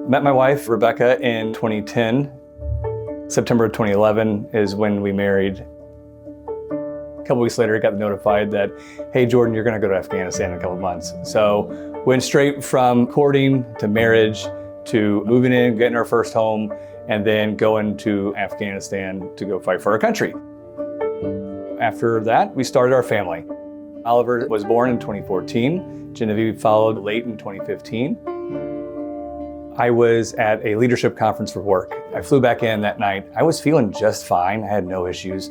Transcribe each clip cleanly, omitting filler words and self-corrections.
Met my wife, Rebecca, in 2010. September of 2011 is when we married. A couple weeks later, I got notified that, hey, Jordan, you're gonna go to Afghanistan in a couple months. So went straight from courting to marriage to moving in, getting our first home, and then going to Afghanistan to go fight for our country. After that, we started our family. Oliver was born in 2014. Genevieve followed late in 2015. I was at a leadership conference for work. I flew back in that night. I was feeling just fine. I had no issues.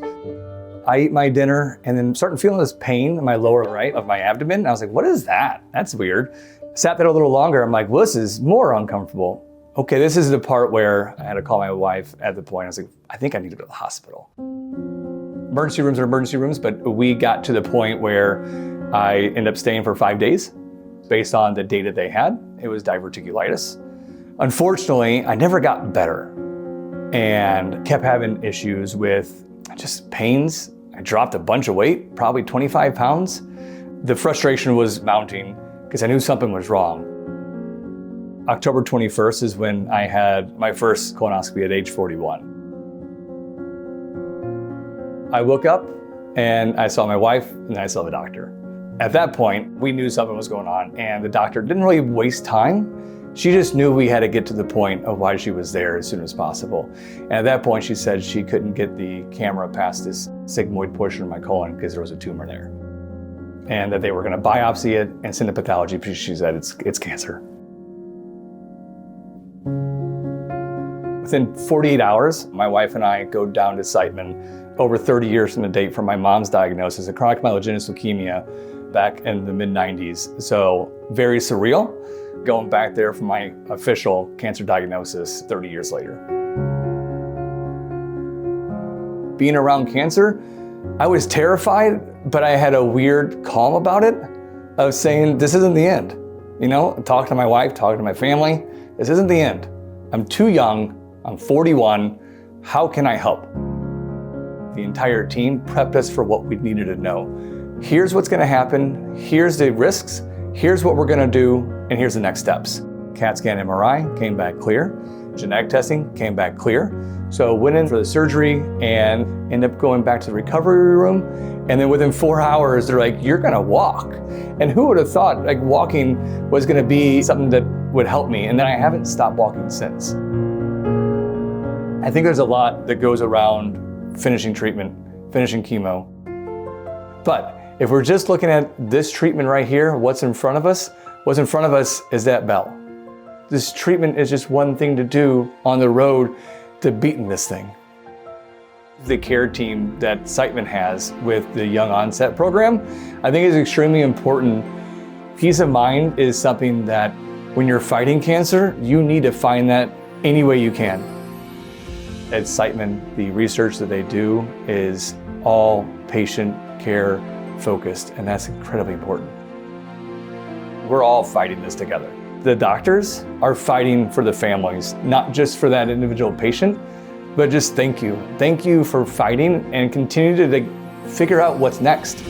I ate my dinner and then started feeling this pain in my lower right of my abdomen. And I was like, what is that? That's weird. Sat there a little longer. I'm like, well, this is more uncomfortable. Okay, this is the part where I had to call my wife at the point. I was like, I think I need to go to the hospital. Emergency rooms are emergency rooms, but we got to the point where I ended up staying for 5 days. Based on the data they had, it was diverticulitis. Unfortunately, I never got better and kept having issues with just pains. I dropped a bunch of weight, probably 25 pounds. The frustration was mounting because I knew something was wrong. October 21st is when I had my first colonoscopy at age 41. I woke up and I saw my wife and I saw the doctor. At that point, we knew something was going on and the doctor didn't really waste time. She just knew we had to get to the point of why she was there as soon as possible. And at that point, she said she couldn't get the camera past this sigmoid portion of my colon because there was a tumor there. And that they were gonna biopsy it and send it to pathology because she said it's cancer. Within 48 hours, my wife and I go down to Siteman, over 30 years from the date from my mom's diagnosis of chronic myelogenous leukemia back in the mid-90s. So very surreal, going back there for my official cancer diagnosis 30 years later. Being around cancer, I was terrified, but I had a weird calm about it of saying, this isn't the end. You know, talking to my wife, talking to my family, this isn't the end. I'm too young, I'm 41, how can I help? The entire team prepped us for what we needed to know. Here's what's gonna happen, here's the risks, here's what we're gonna do, and here's the next steps. CAT scan MRI came back clear. Genetic testing came back clear. So went in for the surgery and ended up going back to the recovery room. And then within 4 hours, they're like, you're gonna walk. And who would have thought like walking was gonna be something that would help me? And then I haven't stopped walking since. I think there's a lot that goes around finishing treatment, finishing chemo. But if we're just looking at this treatment right here, what's in front of us is that bell. This treatment is just one thing to do on the road to beating this thing. The care team that Siteman has with the Young-Onset program, I think is extremely important. Peace of mind is something that when you're fighting cancer, you need to find that any way you can. At Siteman, the research that they do is all patient care focused, and that's incredibly important. We're all fighting this together. The doctors are fighting for the families, not just for that individual patient, but just thank you. Thank you for fighting and continue to figure out what's next.